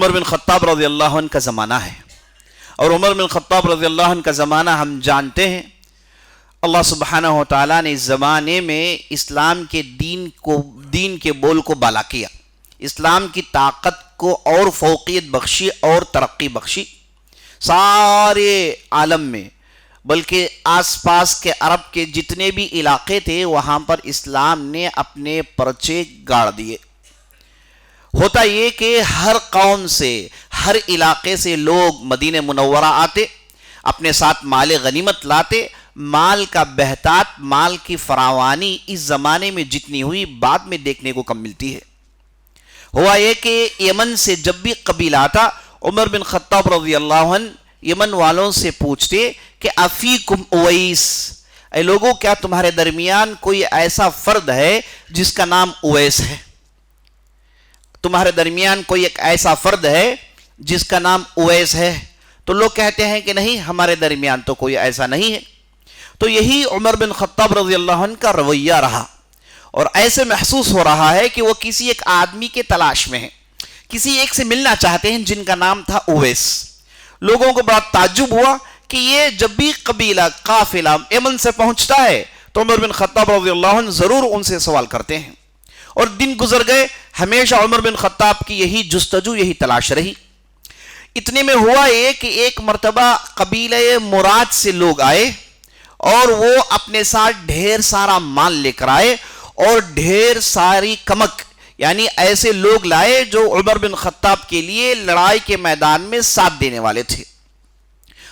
عمر بن خطاب رضی اللہ عنہ کا زمانہ ہے، اور عمر بن خطاب رضی اللہ عنہ کا زمانہ ہم جانتے ہیں۔ اللہ سبحانہ و تعالیٰ نے اس زمانے میں اسلام کے دین کے بول کو بالا کیا، اسلام کی طاقت کو اور فوقیت بخشی اور ترقی بخشی سارے عالم میں، بلکہ آس پاس کے عرب کے جتنے بھی علاقے تھے وہاں پر اسلام نے اپنے پرچے گاڑ دیے۔ ہوتا یہ کہ ہر قوم سے، ہر علاقے سے لوگ مدینہ منورہ آتے، اپنے ساتھ مال غنیمت لاتے۔ مال کا بہتات، مال کی فراوانی اس زمانے میں جتنی ہوئی بعد میں دیکھنے کو کم ملتی ہے۔ ہوا یہ کہ یمن سے جب بھی قبیلہ آتا، عمر بن خطاب رضی اللہ عنہ یمن والوں سے پوچھتے کہ افیکم اویس، اے لوگوں کیا تمہارے درمیان کوئی ایسا فرد ہے جس کا نام اویس ہے؟ تمہارے درمیان کوئی ایک ایسا فرد ہے جس کا نام اویس ہے؟ تو لوگ کہتے ہیں کہ نہیں، ہمارے درمیان تو کوئی ایسا نہیں ہے۔ تو یہی عمر بن خطاب رضی اللہ عنہ کا رویہ رہا، اور ایسے محسوس ہو رہا ہے کہ وہ کسی ایک آدمی کے تلاش میں ہیں، کسی ایک سے ملنا چاہتے ہیں جن کا نام تھا اویس۔ لوگوں کو بڑا تعجب ہوا کہ یہ جب بھی قبیلہ قافلہ یمن سے پہنچتا ہے تو عمر بن خطاب رضی اللہ عنہ ضرور ان سے سوال کرتے ہیں، اور دن گزر گئے، ہمیشہ عمر بن خطاب کی یہی جستجو، یہی تلاش رہی۔ اتنے میں ہوا یہ کہ ایک مرتبہ قبیلہ مراد سے لوگ آئے اور وہ اپنے ساتھ ڈھیر سارا مال لے کر آئے اور ڈھیر ساری کمک، یعنی ایسے لوگ لائے جو عمر بن خطاب کے لیے لڑائی کے میدان میں ساتھ دینے والے تھے۔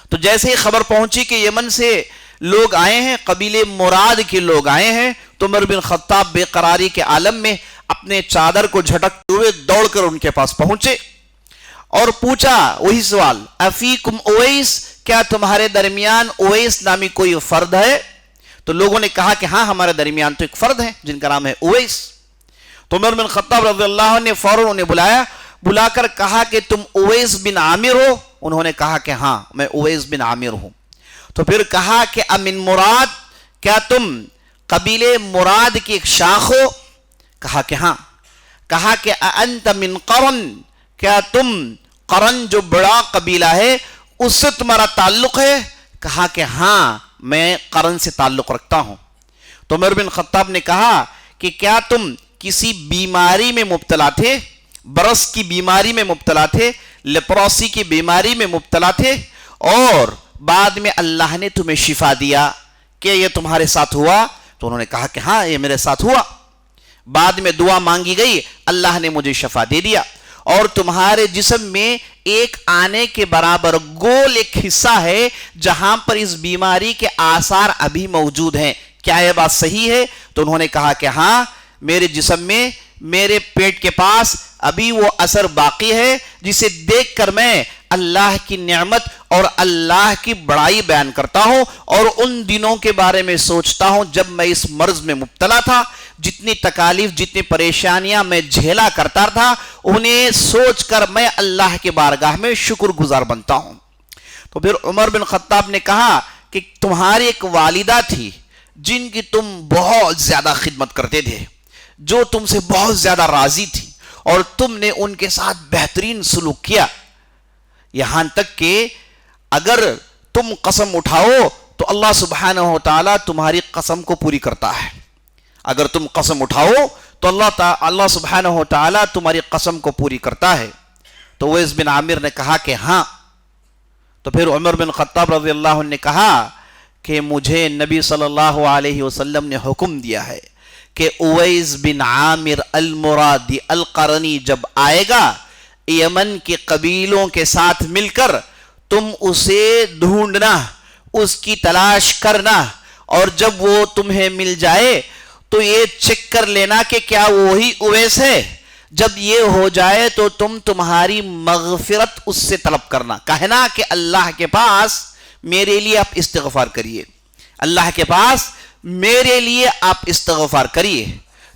تو جیسے ہی خبر پہنچی کہ یمن سے لوگ آئے ہیں، قبیلے مراد کے لوگ آئے ہیں، تو عمر بن خطاب بے قراری کے عالم میں اپنے چادر کو جھٹکتے ہوئے دوڑ کر ان کے پاس پہنچے اور پوچھا وہی سوال، افیکم اویس، کیا تمہارے درمیان اویس نامی کوئی فرد ہے؟ تو لوگوں نے کہا کہ ہاں، ہمارے درمیان تو ایک فرد ہے جن کا نام ہے اویس۔ تو عمر بن خطاب رضی اللہ عنہ نے فوراً انہیں بلا کر کہا کہ تم اویس بن عامر ہو؟ انہوں نے کہا کہ ہاں، میں اویس بن عامر ہوں۔ تو پھر کہا کہ امن مراد، کیا تم قبیلے مراد کی ایک شاخ ہو؟ کہا کہ ہاں۔ کہا کہ انت من قرن، کیا تم قرن جو بڑا قبیلہ ہے اس سے تمہارا تعلق ہے؟ کہا کہ ہاں، میں قرن سے تعلق رکھتا ہوں۔ تو عمر بن خطاب نے کہا کہ کیا تم کسی بیماری میں مبتلا تھے؟ برس کی بیماری میں مبتلا تھے، لیپروسی کی بیماری میں مبتلا تھے، اور بعد میں اللہ نے تمہیں شفا دیا، کہ یہ تمہارے ساتھ ہوا؟ تو انہوں نے کہا کہ ہاں، یہ میرے ساتھ ہوا، بعد میں دعا مانگی گئی، اللہ نے مجھے شفا دے دیا، اور تمہارے جسم میں ایک آنے کے برابر گول ایک حصہ ہے جہاں پر اس بیماری کے آثار ابھی موجود ہیں، کیا یہ بات صحیح ہے؟ تو انہوں نے کہا کہ ہاں، میرے جسم میں، میرے پیٹ کے پاس ابھی وہ اثر باقی ہے جسے دیکھ کر میں اللہ کی نعمت اور اللہ کی بڑائی بیان کرتا ہوں، اور ان دنوں کے بارے میں سوچتا ہوں جب میں اس مرض میں مبتلا تھا، جتنی تکالیف، جتنی پریشانیاں میں جھیلا کرتا تھا، انہیں سوچ کر میں اللہ کے بارگاہ میں شکر گزار بنتا ہوں۔ تو پھر عمر بن خطاب نے کہا کہ تمہاری ایک والدہ تھی جن کی تم بہت زیادہ خدمت کرتے تھے، جو تم سے بہت زیادہ راضی تھی، اور تم نے ان کے ساتھ بہترین سلوک کیا، یہاں تک کہ اگر تم قسم اٹھاؤ تو اللہ سبحانہ و تعالیٰ تمہاری قسم کو پوری کرتا ہے۔ اگر تم قسم اٹھاؤ تو اللہ سبحانہ و تعالیٰ تمہاری قسم کو پوری کرتا ہے۔ تو اویس بن عامر نے کہا کہ ہاں۔ تو پھر عمر بن خطاب رضی اللہ عنہ نے کہا کہ مجھے نبی صلی اللہ علیہ وسلم نے حکم دیا ہے کہ اویس بن عامر المرادی القرنی جب آئے گا یمن کے قبیلوں کے ساتھ مل کر، تم اسے ڈھونڈنا، اس کی تلاش کرنا، اور جب وہ تمہیں مل جائے تو یہ چیک کر لینا کہ کیا وہی اویس ہے۔ جب یہ ہو جائے تو تمہاری مغفرت اس سے طلب کرنا، کہنا کہ اللہ کے پاس میرے لیے آپ استغفار کریے، اللہ کے پاس میرے لیے آپ استغفار کریے،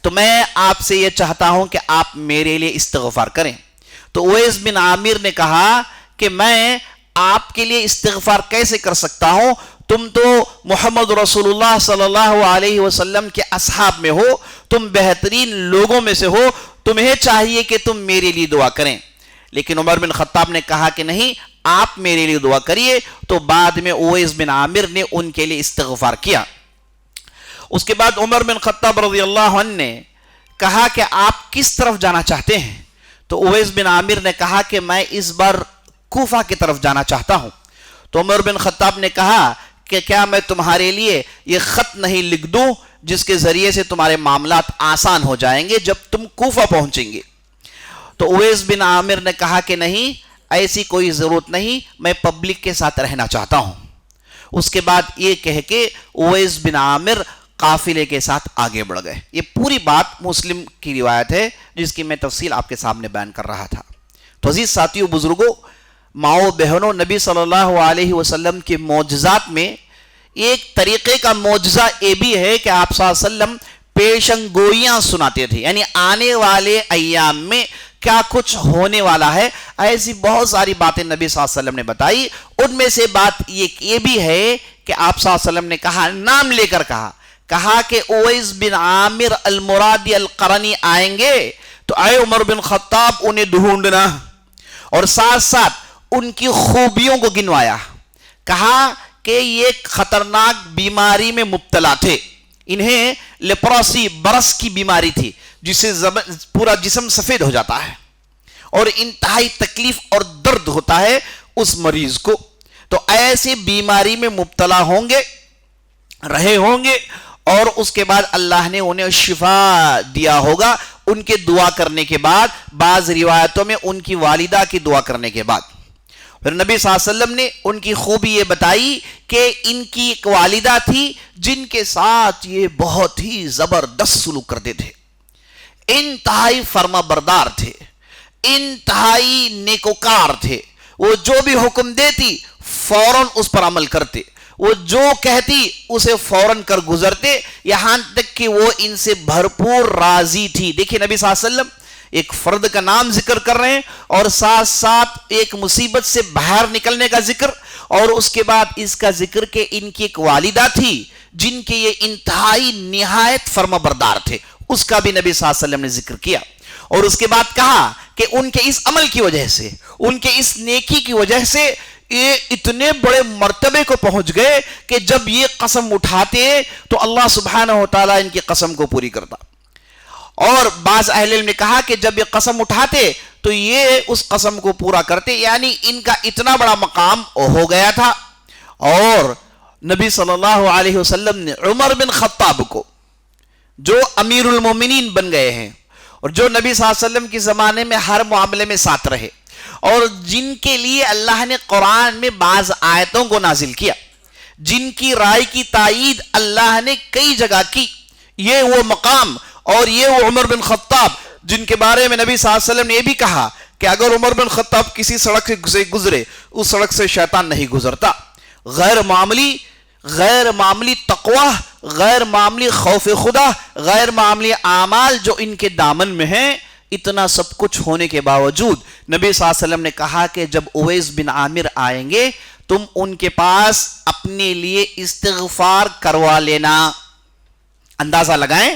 تو میں آپ سے یہ چاہتا ہوں کہ آپ میرے لیے استغفار کریں۔ تو اویس بن عامر نے کہا کہ میں آپ کے لیے استغفار کیسے کر سکتا ہوں؟ تم تو محمد رسول اللہ صلی اللہ علیہ وسلم کے اصحاب میں ہو، تم بہترین لوگوں میں سے ہو، تمہیں چاہیے کہ تم میرے لیے دعا کریں۔ لیکن عمر بن خطاب نے کہا کہ نہیں، آپ میرے لیے دعا کریے. تو بعد میں اویس بن عامر نے ان کے لیے استغفار کیا. اس کے بعد عمر بن خطاب رضی اللہ عنہ نے کہا کہ آپ کس طرف جانا چاہتے ہیں؟ تو اویس بن عامر نے کہا کہ میں اس بار کوفہ کی طرف جانا چاہتا ہوں. تو عمر بن خطاب نے کہا کہ کیا میں تمہارے لیے یہ خط نہیں لکھ دوں جس کے ذریعے سے تمہارے معاملات آسان ہو جائیں گے جب تم کوفہ پہنچیں گے؟ تو اویس بن عامر نے کہا کہ نہیں، ایسی کوئی ضرورت نہیں، میں پبلک کے ساتھ رہنا چاہتا ہوں. اس کے بعد یہ کہہ کے اویس بن عامر قافلے کے ساتھ آگے بڑھ گئے. یہ پوری بات مسلم کی روایت ہے جس کی میں تفصیل آپ کے سامنے بیان کر رہا تھا. تو عزیز ساتھیوں، بزرگوں، ماؤں بہنوں، نبی صلی اللہ علیہ وسلم کے معجزات میں ایک طریقے کا معجزہ یہ بھی ہے کہ آپ صلی اللہ علیہ وسلم پیشن گوئیاں سناتے تھے، یعنی آنے والے ایام میں کیا کچھ ہونے والا ہے. ایسی بہت ساری باتیں نبی صلی اللہ علیہ وسلم نے بتائی. ان میں سے بات یہ بھی ہے کہ آپ صلی اللہ علیہ وسلم نے کہا، نام لے کر کہا کہ اویس بن عامر المرادی القرنی آئیں گے تو اے عمر بن خطاب انہیں ڈھونڈنا، اور ساتھ ساتھ ان کی خوبیوں کو گنوایا. کہا کہ یہ خطرناک بیماری میں مبتلا تھے، انہیں لیپروسی، برس کی بیماری تھی جس سے پورا جسم سفید ہو جاتا ہے اور انتہائی تکلیف اور درد ہوتا ہے اس مریض کو. تو ایسی بیماری میں مبتلا رہے ہوں گے اور اس کے بعد اللہ نے انہیں شفا دیا ہوگا ان کے دعا کرنے کے بعد، بعض روایتوں میں ان کی والدہ کی دعا کرنے کے بعد. پھر نبی صلی اللہ علیہ وسلم نے ان کی خوبی یہ بتائی کہ ان کی ایک والدہ تھی جن کے ساتھ یہ بہت ہی زبردست سلوک کرتے تھے، انتہائی فرما بردار تھے، انتہائی نیکوکار تھے. وہ جو بھی حکم دیتی فوراً اس پر عمل کرتے، وہ جو کہتی اسے فوراً کر گزرتے، یہاں تک کہ وہ ان سے بھرپور راضی تھی. دیکھیں نبی صلی اللہ علیہ وسلم ایک فرد کا نام ذکر کر رہے ہیں اور ساتھ ساتھ ایک مصیبت سے باہر نکلنے کا ذکر، اور اس کے بعد اس کا ذکر کہ ان کی ایک والدہ تھی جن کے یہ انتہائی نہایت فرما بردار تھے، اس کا بھی نبی صلی اللہ علیہ وسلم نے ذکر کیا. اور اس کے بعد کہا کہ ان کے اس عمل کی وجہ سے، ان کے اس نیکی کی وجہ سے یہ اتنے بڑے مرتبے کو پہنچ گئے کہ جب یہ قسم اٹھاتے تو اللہ سبحانہ و تعالیٰ ان کی قسم کو پوری کرتا. اور بعض اہل علم نے کہا کہ جب یہ قسم اٹھاتے تو یہ اس قسم کو پورا کرتے، یعنی ان کا اتنا بڑا مقام ہو گیا تھا. اور نبی صلی اللہ علیہ وسلم نے عمر بن خطاب کو، جو امیر المومنین بن گئے ہیں اور جو نبی صلی اللہ علیہ وسلم کے زمانے میں ہر معاملے میں ساتھ رہے اور جن کے لیے اللہ نے قرآن میں بعض آیتوں کو نازل کیا، جن کی رائے کی تائید اللہ نے کئی جگہ کی، یہ وہ مقام اور یہ وہ عمر بن خطاب جن کے بارے میں نبی صلی اللہ علیہ وسلم نے یہ بھی کہا کہ اگر عمر بن خطاب کسی سڑک سے گزرے اس سڑک سے شیطان نہیں گزرتا. غیر معمولی تقوی، غیر معمولی خوف خدا، غیر معمولی اعمال جو ان کے دامن میں ہیں، اتنا سب کچھ ہونے کے باوجود نبی صلی اللہ علیہ وسلم نے کہا کہ جب اویس بن عامر آئیں گے تم ان کے پاس اپنے لیے استغفار کروا لینا. اندازہ لگائیں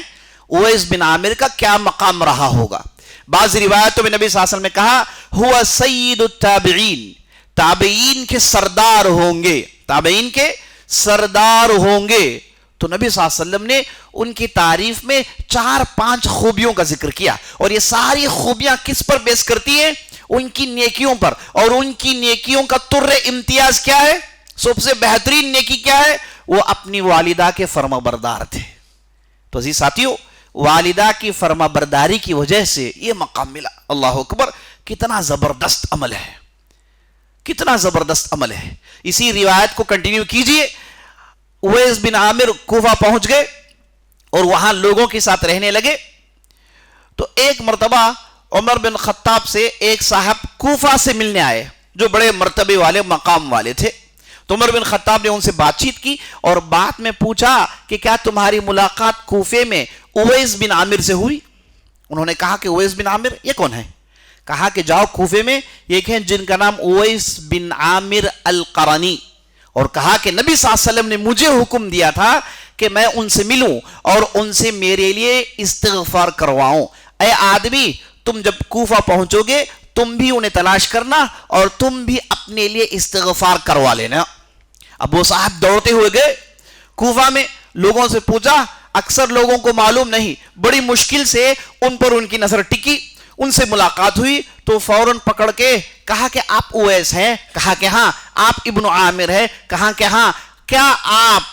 اویس بن عامر کا کیا مقام رہا ہوگا. بعض روایتوں میں نبی صلی اللہ علیہ وسلم نے کہا ہوا سید التابعین، تابعین کے سردار ہوں گے، تابعین کے سردار ہوں گے. تو نبی صلی اللہ علیہ وسلم نے ان کی تعریف میں 4-5 خوبیوں کا ذکر کیا، اور یہ ساری خوبیاں کس پر بیس کرتی ہیں؟ ان کی نیکیوں پر. اور ان کی نیکیوں کا تر امتیاز کیا ہے؟ سب سے بہترین نیکی کیا ہے؟ وہ اپنی والدہ کے فرما بردار تھے. تو عزیز ساتھیوں، والدہ کی فرما برداری کی وجہ سے یہ مقام ملا. اللہ اکبر، کتنا زبردست عمل ہے، کتنا زبردست عمل ہے. اسی روایت کو کنٹینیو کیجئے. اویس بن عامر کوفہ پہنچ گئے اور وہاں لوگوں کے ساتھ رہنے لگے. تو ایک مرتبہ عمر بن خطاب سے ایک صاحب کوفہ سے ملنے آئے جو بڑے مرتبے والے، مقام والے تھے. تو عمر بن خطاب نے ان سے بات چیت کی اور بات میں پوچھا کہ کیا تمہاری ملاقات کوفے میں اویس بن عامر سے ہوئی؟ انہوں نے کہا کہ اویس بن عامر یہ کون ہے؟ کہا کہ جاؤ کوفے میں ایک ہیں جن کا نام اویس بن عامر القرنی، اور کہا کہ نبی صلی اللہ علیہ وسلم نے مجھے حکم دیا تھا کہ میں ان سے ملوں اور ان سے میرے لیے استغفار کرواؤں. اے آدمی، تم جب کوفہ پہنچو گے تم بھی انہیں تلاش کرنا اور تم بھی اپنے لیے استغفار کروا لینا۔ اب وہ صاحب دوڑتے ہوئے گئے کوفہ میں، لوگوں سے پوچھا، اکثر لوگوں کو معلوم نہیں، بڑی مشکل سے ان پر ان کی نظر ٹکی، ان سے ملاقات ہوئی تو فوراً پکڑ کے کہا کہ آپ اویس ہیں؟ کہا کہ ہاں۔ آپ ابن عامر ہے؟ کہا کہ ہاں۔ کیا آپ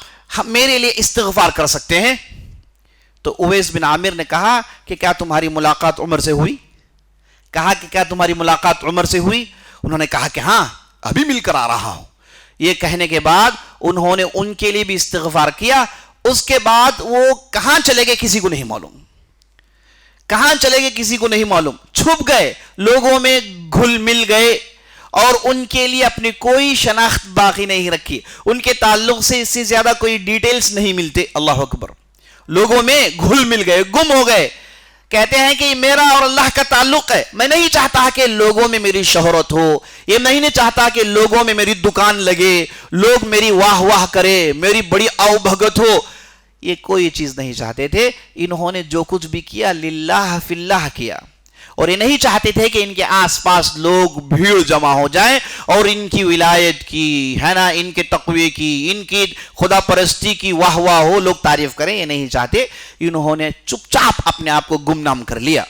میرے لیے استغفار کر سکتے ہیں؟ تو اویس بن عامر نے کہا کہ کیا تمہاری ملاقات عمر سے ہوئی؟ کہا کہ کیا تمہاری ملاقات عمر سے ہوئی؟ انہوں نے کہا کہ ہاں، ابھی مل کر آ رہا ہوں۔ یہ کہنے کے بعد انہوں نے ان کے لیے بھی استغفار کیا۔ اس کے بعد وہ کہاں چلے گئے کسی کو نہیں معلوم، کہاں چلے گئے کسی کو نہیں معلوم، چھپ گئے، لوگوں میں گھل مل گئے اور ان کے لیے اپنی کوئی شناخت باقی نہیں رکھی، ان کے تعلق سے اس سے زیادہ کوئی ڈیٹیلز نہیں ملتے۔ اللہ اکبر، لوگوں میں گھل مل گئے، گم ہو گئے۔ کہتے ہیں کہ میرا اور اللہ کا تعلق ہے، میں نہیں چاہتا کہ لوگوں میں میری شہرت ہو، یہ نہیں چاہتا کہ لوگوں میں میری دکان لگے، لوگ میری واہ واہ کرے، میری بڑی آؤ بھگت ہو، یہ کوئی چیز نہیں چاہتے تھے۔ انہوں نے جو کچھ بھی کیا للہ فی اللہ کیا، اور یہ نہیں چاہتے تھے کہ ان کے آس پاس لوگ بھیڑ جمع ہو جائیں اور ان کی ولایت کی، ہے نا، ان کے تقوی کی، ان کی خدا پرستی کی واہ واہ ہو، لوگ تعریف کریں، یہ نہیں چاہتے۔ انہوں نے چپ چاپ اپنے آپ کو گمنام کر لیا۔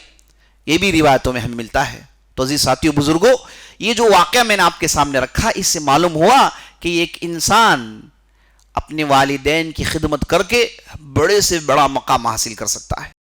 یہ بھی روایتوں میں ہمیں ملتا ہے۔ تو عزیز ساتھیو، بزرگوں، یہ جو واقعہ میں نے آپ کے سامنے رکھا، اس سے معلوم ہوا کہ ایک انسان اپنے والدین کی خدمت کر کے بڑے سے بڑا مقام حاصل کر سکتا ہے۔